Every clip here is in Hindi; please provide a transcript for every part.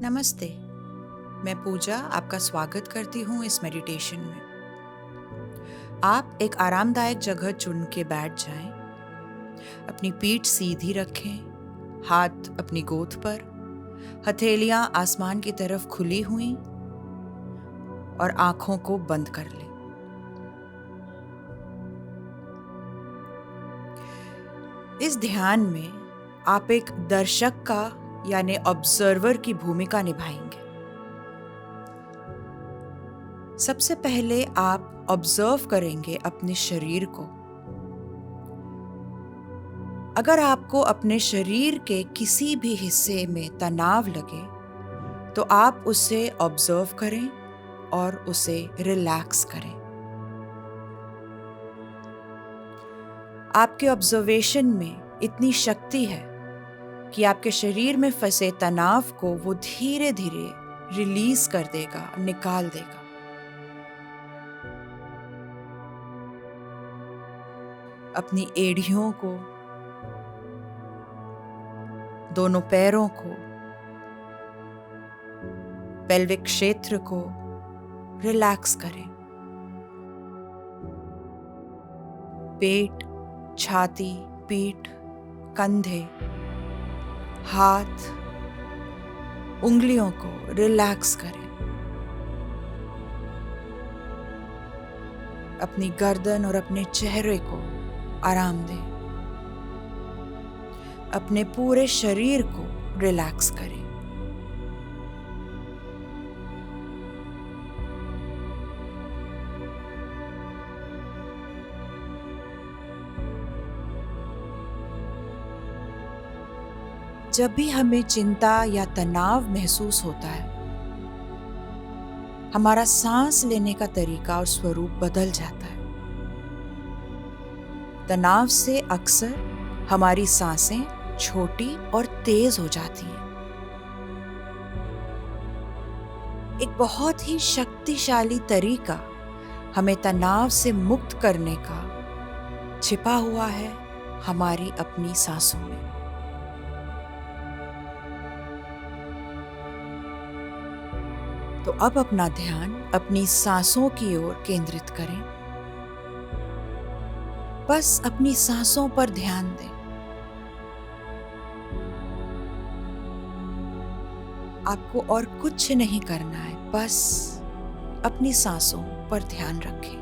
नमस्ते। मैं पूजा आपका स्वागत करती हूँ इस मेडिटेशन में। आप एक आरामदायक जगह चुन के बैठ जाएं। अपनी पीठ सीधी रखें, हाथ अपनी गोद पर, हथेलियां आसमान की तरफ खुली हुई और आंखों को बंद कर लें। इस ध्यान में आप एक दर्शक का यानी ऑब्जर्वर की भूमिका निभाएंगे। सबसे पहले आप ऑब्जर्व करेंगे अपने शरीर को। अगर आपको अपने शरीर के किसी भी हिस्से में तनाव लगे तो आप उसे ऑब्जर्व करें और उसे रिलैक्स करें। आपके ऑब्जर्वेशन में इतनी शक्ति है कि आपके शरीर में फंसे तनाव को वो धीरे धीरे रिलीज कर देगा, निकाल देगा। अपनी एड़ियों को, दोनों पैरों को, पेल्विक क्षेत्र को रिलैक्स करें। पेट, छाती, पीठ, कंधे, हाथ, उंगलियों को रिलैक्स करें। अपनी गर्दन और अपने चेहरे को आराम दें। अपने पूरे शरीर को रिलैक्स करें। जब भी हमें चिंता या तनाव महसूस होता है, हमारा सांस लेने का तरीका और स्वरूप बदल जाता है। तनाव से अक्सर हमारी सांसें छोटी और तेज हो जाती हैं। एक बहुत ही शक्तिशाली तरीका हमें तनाव से मुक्त करने का छिपा हुआ है हमारी अपनी सांसों में। तो अब अपना ध्यान अपनी सांसों की ओर केंद्रित करें। बस अपनी सांसों पर ध्यान दें। आपको और कुछ नहीं करना है, बस अपनी सांसों पर ध्यान रखें।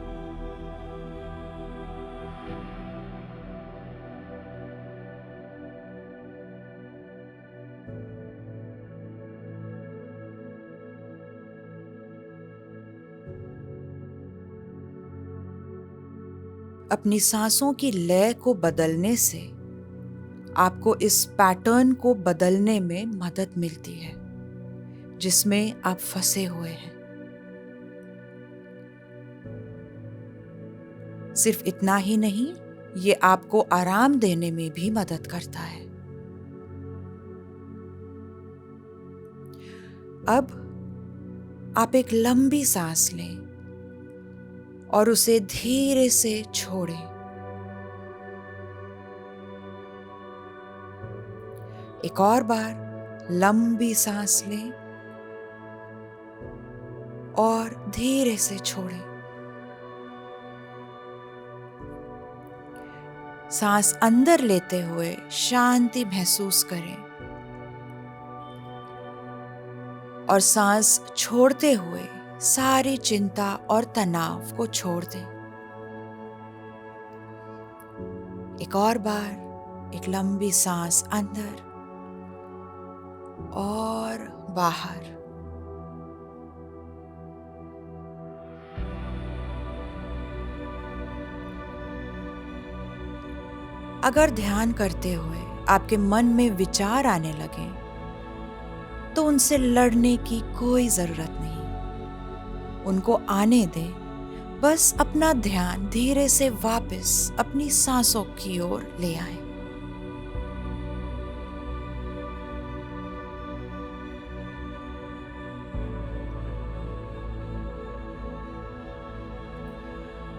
अपनी सांसों की लय को बदलने से आपको इस पैटर्न को बदलने में मदद मिलती है जिसमें आप फंसे हुए हैं। सिर्फ इतना ही नहीं, ये आपको आराम देने में भी मदद करता है। अब आप एक लंबी सांस लें और उसे धीरे से छोड़ें। एक और बार लंबी सांस लें और धीरे से छोड़ें। सांस अंदर लेते हुए शांति महसूस करें और सांस छोड़ते हुए सारी चिंता और तनाव को छोड़ दें। एक और बार एक लंबी सांस अंदर और बाहर। अगर ध्यान करते हुए आपके मन में विचार आने लगे तो उनसे लड़ने की कोई जरूरत नहीं। उनको आने दें। बस अपना ध्यान धीरे से वापस अपनी सांसों की ओर ले आएं।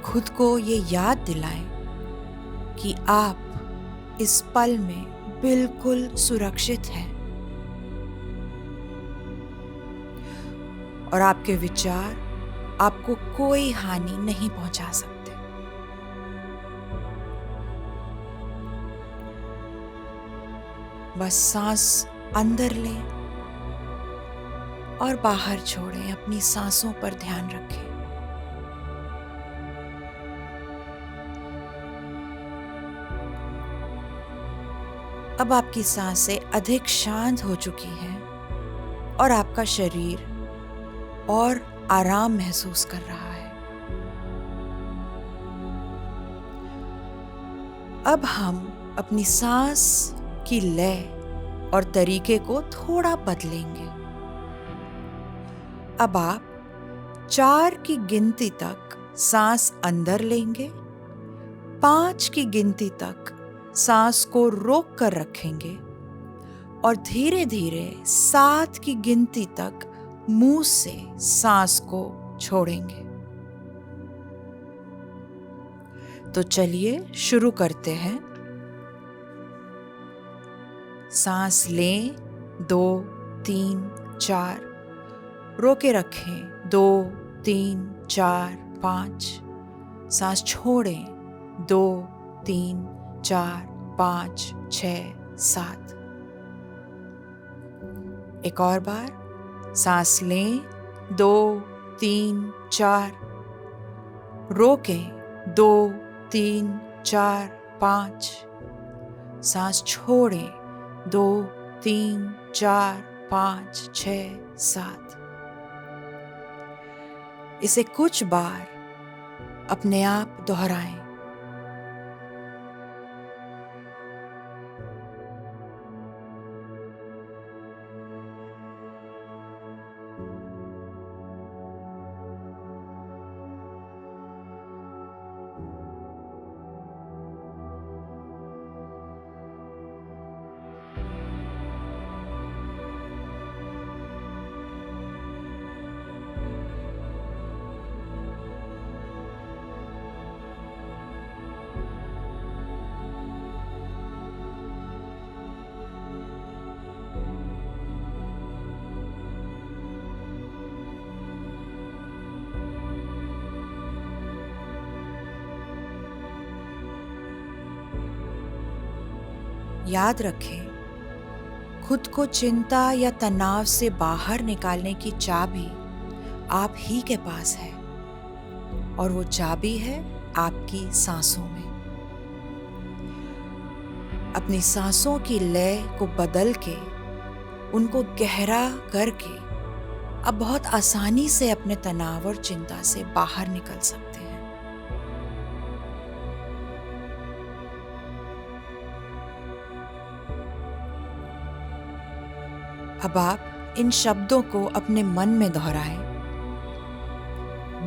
खुद को ये याद दिलाएं कि आप इस पल में बिल्कुल सुरक्षित हैं। और आपके विचार आपको कोई हानि नहीं पहुंचा सकते। बस सांस अंदर लें और बाहर छोड़ें। अपनी सांसों पर ध्यान रखें। अब आपकी सांसें अधिक शांत हो चुकी हैं और आपका शरीर और आराम महसूस कर रहा है। अब हम अपनी सांस की लय और तरीके को थोड़ा बदलेंगे। अब आप 4 की गिनती तक सांस अंदर लेंगे, 5 की गिनती तक सांस को रोक कर रखेंगे और धीरे धीरे 7 की गिनती तक मुंह से सांस को छोड़ेंगे। तो चलिए शुरू करते हैं। सांस लें, 2, 3, 4, रोके रखें, 2, 3, 4, 5, सांस छोड़ें, 2, 3, 4, 5, 6, 7। एक और बार, सांस लें, 2, 3, 4, रोकें, 2, 3, 4, 5, सांस छोड़ें, 2, 3, 4, 5, 6, 7। इसे कुछ बार अपने आप दोहराएं। याद रखें, खुद को चिंता या तनाव से बाहर निकालने की चाबी आप ही के पास है और वो चाबी है आपकी सांसों में। अपनी सांसों की लय को बदल के, उनको गहरा करके आप बहुत आसानी से अपने तनाव और चिंता से बाहर निकल सकते हैं। अब आप इन शब्दों को अपने मन में दोहराएं।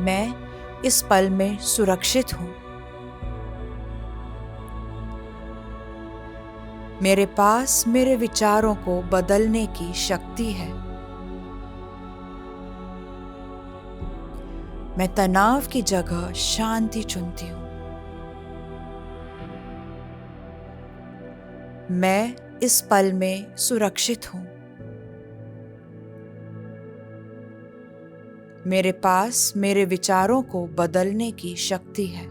मैं इस पल में सुरक्षित हूं। मेरे पास मेरे विचारों को बदलने की शक्ति है। मैं तनाव की जगह शांति चुनती हूं। मैं इस पल में सुरक्षित हूं। मेरे पास मेरे विचारों को बदलने की शक्ति है।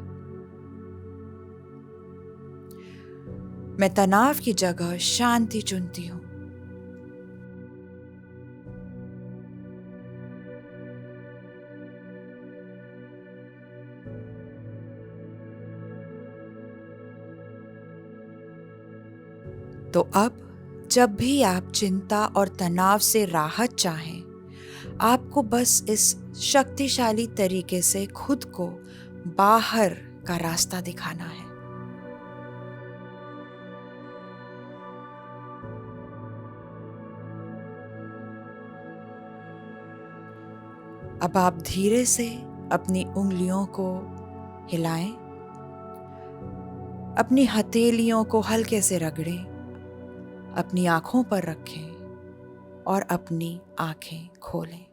मैं तनाव की जगह शांति चुनती हूं। तो अब जब भी आप चिंता और तनाव से राहत चाहें, आपको बस इस शक्तिशाली तरीके से खुद को बाहर का रास्ता दिखाना है। अब आप धीरे से अपनी उंगलियों को हिलाएं, अपनी हथेलियों को हल्के से रगड़ें, अपनी आंखों पर रखें और अपनी आंखें खोलें।